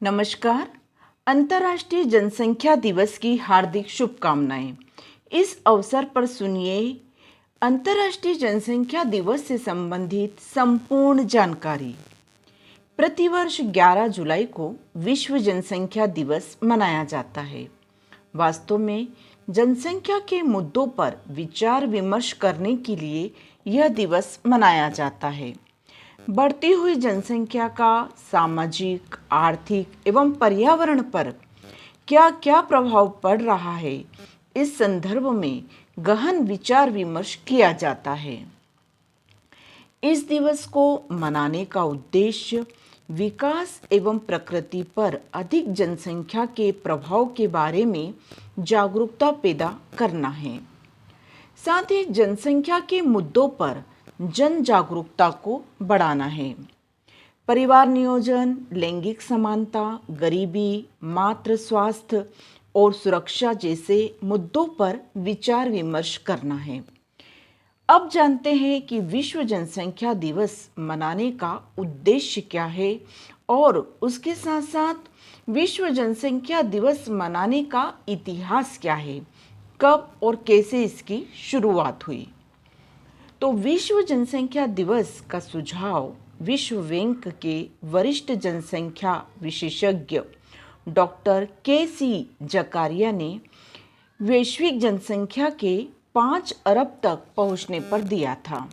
नमस्कार। अंतर्राष्ट्रीय जनसंख्या दिवस की हार्दिक शुभकामनाएं। इस अवसर पर सुनिए अंतर्राष्ट्रीय जनसंख्या दिवस से संबंधित संपूर्ण जानकारी। प्रतिवर्ष 11 जुलाई को विश्व जनसंख्या दिवस मनाया जाता है। वास्तव में जनसंख्या के मुद्दों पर विचार विमर्श करने के लिए यह दिवस मनाया जाता है। बढ़ती हुई जनसंख्या का सामाजिक, आर्थिक एवं पर्यावरण पर क्या क्या प्रभाव पड़ रहा है, इस संदर्भ में गहन विचार विमर्श किया जाता है। इस दिवस को मनाने का उद्देश्य विकास एवं प्रकृति पर अधिक जनसंख्या के प्रभाव के बारे में जागरूकता पैदा करना है। साथ ही जनसंख्या के मुद्दों पर जन जागरूकता को बढ़ाना है। परिवार नियोजन, लैंगिक समानता, गरीबी, मातृ स्वास्थ्य और सुरक्षा जैसे मुद्दों पर विचार विमर्श करना है। अब जानते हैं कि विश्व जनसंख्या दिवस मनाने का उद्देश्य क्या है और उसके साथ साथ विश्व जनसंख्या दिवस मनाने का इतिहास क्या है, कब और कैसे इसकी शुरुआत हुई। तो विश्व जनसंख्या दिवस का सुझाव विश्व बैंक के वरिष्ठ जनसंख्या विशेषज्ञ डॉक्टर के.सी. जकारिया ने वैश्विक जनसंख्या के 5 अरब तक पहुंचने पर दिया था।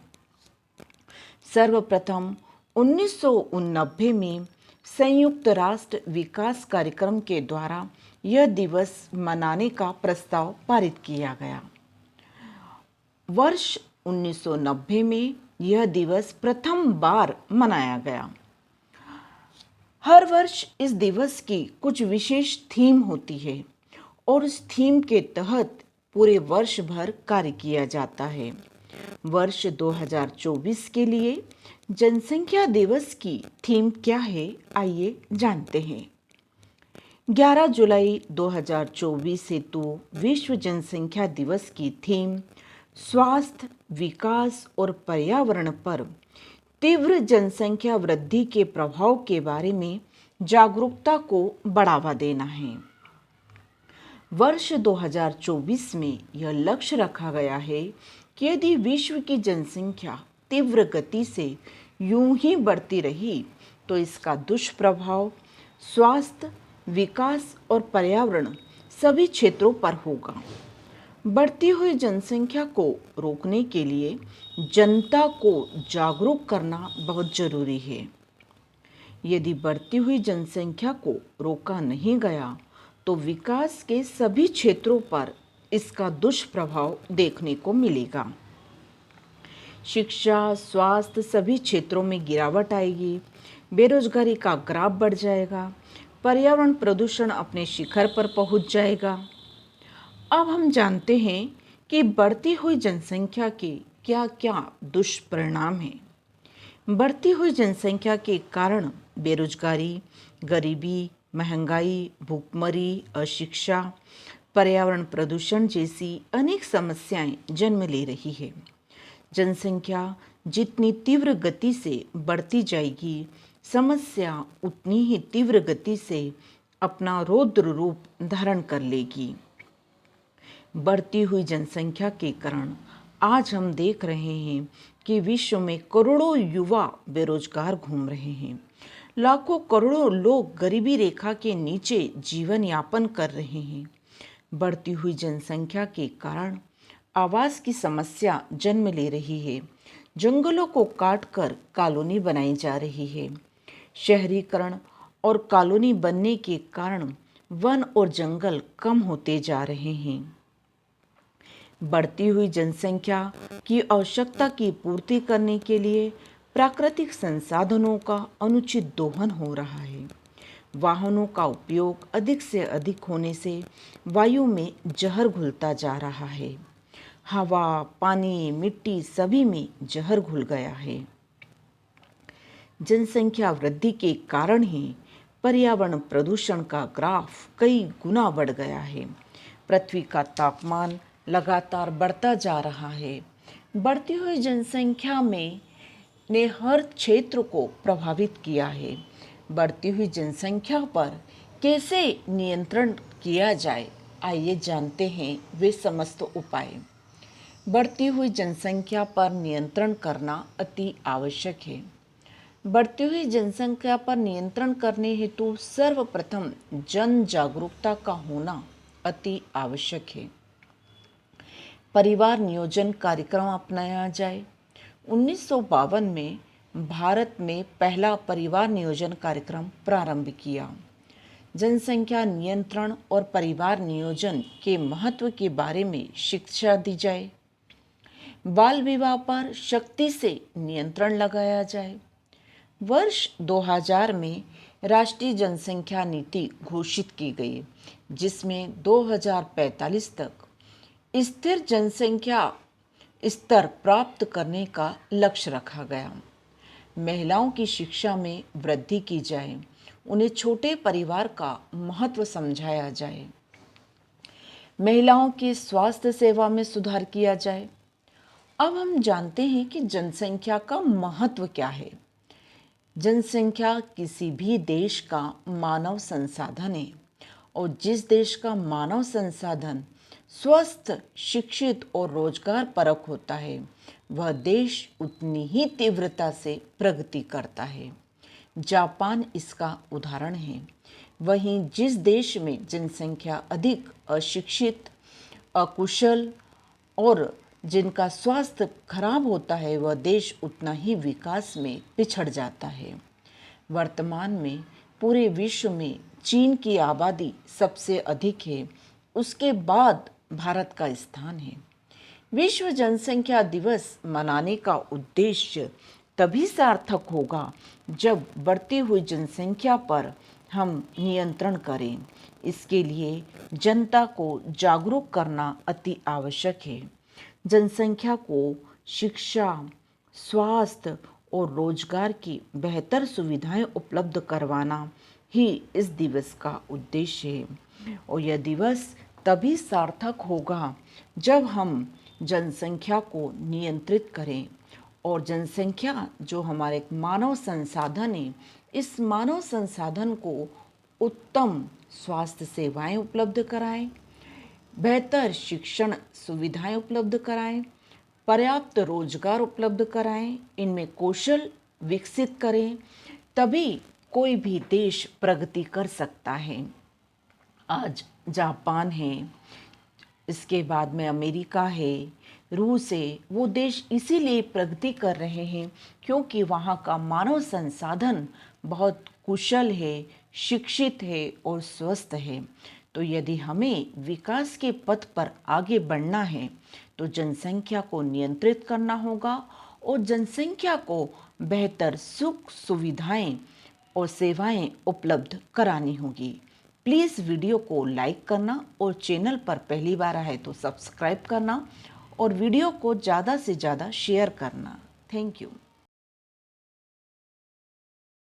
सर्वप्रथम 1989 में संयुक्त राष्ट्र विकास कार्यक्रम के द्वारा यह दिवस मनाने का प्रस्ताव पारित किया गया। वर्ष 1990 में यह दिवस प्रथम बार मनाया गया। हर वर्ष इस दिवस की कुछ विशेष थीम होती है और इस थीम के तहत पूरे वर्ष भर कार्य किया जाता है। वर्ष 2024 के लिए जनसंख्या दिवस की थीम क्या है, आइए जानते हैं। 11 जुलाई 2024 हेतु विश्व जनसंख्या दिवस की थीम स्वास्थ्य, विकास और पर्यावरण पर तीव्र जनसंख्या वृद्धि के प्रभाव के बारे में जागरूकता को बढ़ावा देना है। वर्ष 2024 में यह लक्ष्य रखा गया है कि यदि विश्व की जनसंख्या तीव्र गति से यूं ही बढ़ती रही तो इसका दुष्प्रभाव स्वास्थ्य, विकास और पर्यावरण सभी क्षेत्रों पर होगा। बढ़ती हुई जनसंख्या को रोकने के लिए जनता को जागरूक करना बहुत जरूरी है। यदि बढ़ती हुई जनसंख्या को रोका नहीं गया तो विकास के सभी क्षेत्रों पर इसका दुष्प्रभाव देखने को मिलेगा। शिक्षा, स्वास्थ्य सभी क्षेत्रों में गिरावट आएगी, बेरोजगारी का ग्राफ बढ़ जाएगा, पर्यावरण प्रदूषण अपने शिखर पर पहुंच जाएगा। अब हम जानते हैं कि बढ़ती हुई जनसंख्या के क्या क्या दुष्परिणाम हैं। बढ़ती हुई जनसंख्या के कारण बेरोजगारी, गरीबी, महंगाई, भूखमरी, अशिक्षा, पर्यावरण प्रदूषण जैसी अनेक समस्याएं जन्म ले रही है। जनसंख्या जितनी तीव्र गति से बढ़ती जाएगी, समस्या उतनी ही तीव्र गति से अपना रौद्र रूप धारण कर लेगी। बढ़ती हुई जनसंख्या के कारण आज हम देख रहे हैं कि विश्व में करोड़ों युवा बेरोजगार घूम रहे हैं। लाखों करोड़ों लोग गरीबी रेखा के नीचे जीवन यापन कर रहे हैं। बढ़ती हुई जनसंख्या के कारण आवास की समस्या जन्म ले रही है। जंगलों को काटकर कॉलोनी बनाई जा रही है। शहरीकरण और कॉलोनी बनने के कारण वन और जंगल कम होते जा रहे हैं। बढ़ती हुई जनसंख्या की आवश्यकता की पूर्ति करने के लिए प्राकृतिक संसाधनों का अनुचित दोहन हो रहा है। वाहनों का उपयोग अधिक से अधिक होने से वायु में जहर घुलता जा रहा है। हवा, पानी, मिट्टी सभी में जहर घुल गया है। जनसंख्या वृद्धि के कारण ही पर्यावरण प्रदूषण का ग्राफ कई गुना बढ़ गया है। पृथ्वी का तापमान लगातार बढ़ता जा रहा है। बढ़ती हुई जनसंख्या ने हर क्षेत्र को प्रभावित किया है। बढ़ती हुई जनसंख्या पर कैसे नियंत्रण किया जाए, आइए जानते हैं वे समस्त उपाय। बढ़ती हुई जनसंख्या पर नियंत्रण करना अति आवश्यक है। बढ़ती हुई जनसंख्या पर नियंत्रण करने हेतु सर्वप्रथम जन जागरूकता का होना अति आवश्यक है। परिवार नियोजन कार्यक्रम अपनाया जाए। 1952 में भारत में पहला परिवार नियोजन कार्यक्रम प्रारंभ किया। जनसंख्या नियंत्रण और परिवार नियोजन के महत्व के बारे में शिक्षा दी जाए। बाल विवाह पर सख्ती से नियंत्रण लगाया जाए। वर्ष 2000 में राष्ट्रीय जनसंख्या नीति घोषित की गई, जिसमें 2045 तक स्थिर जनसंख्या स्तर प्राप्त करने का लक्ष्य रखा गया। महिलाओं की शिक्षा में वृद्धि की जाए, उन्हें छोटे परिवार का महत्व समझाया जाए। महिलाओं की स्वास्थ्य सेवा में सुधार किया जाए। अब हम जानते हैं कि जनसंख्या का महत्व क्या है। जनसंख्या किसी भी देश का मानव संसाधन है और जिस देश का मानव संसाधन स्वस्थ, शिक्षित और रोजगार परक होता है, वह देश उतनी ही तीव्रता से प्रगति करता है। जापान इसका उदाहरण है। वहीं जिस देश में जनसंख्या अधिक अशिक्षित, अकुशल और जिनका स्वास्थ्य खराब होता है, वह देश उतना ही विकास में पिछड़ जाता है। वर्तमान में पूरे विश्व में चीन की आबादी सबसे अधिक है, उसके बाद भारत का स्थान है। विश्व जनसंख्या दिवस मनाने का उद्देश्य तभी सार्थक होगा जब बढ़ती हुई जनसंख्या पर हम नियंत्रण करें। इसके लिए जनता को जागरूक करना अति आवश्यक है। जनसंख्या को शिक्षा, स्वास्थ्य और रोजगार की बेहतर सुविधाएं उपलब्ध करवाना ही इस दिवस का उद्देश्य है और यह दिवस तभी सार्थक होगा जब हम जनसंख्या को नियंत्रित करें और जनसंख्या जो हमारे मानव संसाधन है, इस मानव संसाधन को उत्तम स्वास्थ्य सेवाएं उपलब्ध कराएं, बेहतर शिक्षण सुविधाएं उपलब्ध कराएं, पर्याप्त रोजगार उपलब्ध कराएं, इनमें कौशल विकसित करें, तभी कोई भी देश प्रगति कर सकता है। आज जापान है, इसके बाद में अमेरिका है, रूस है। वो देश इसीलिए प्रगति कर रहे हैं क्योंकि वहाँ का मानव संसाधन बहुत कुशल है, शिक्षित है और स्वस्थ है। तो यदि हमें विकास के पथ पर आगे बढ़ना है तो जनसंख्या को नियंत्रित करना होगा और जनसंख्या को बेहतर सुख सुविधाएं और सेवाएं उपलब्ध करानी होगी। प्लीज़ वीडियो को लाइक करना और चैनल पर पहली बार आए तो सब्सक्राइब करना और वीडियो को ज़्यादा से ज़्यादा शेयर करना। Thank you.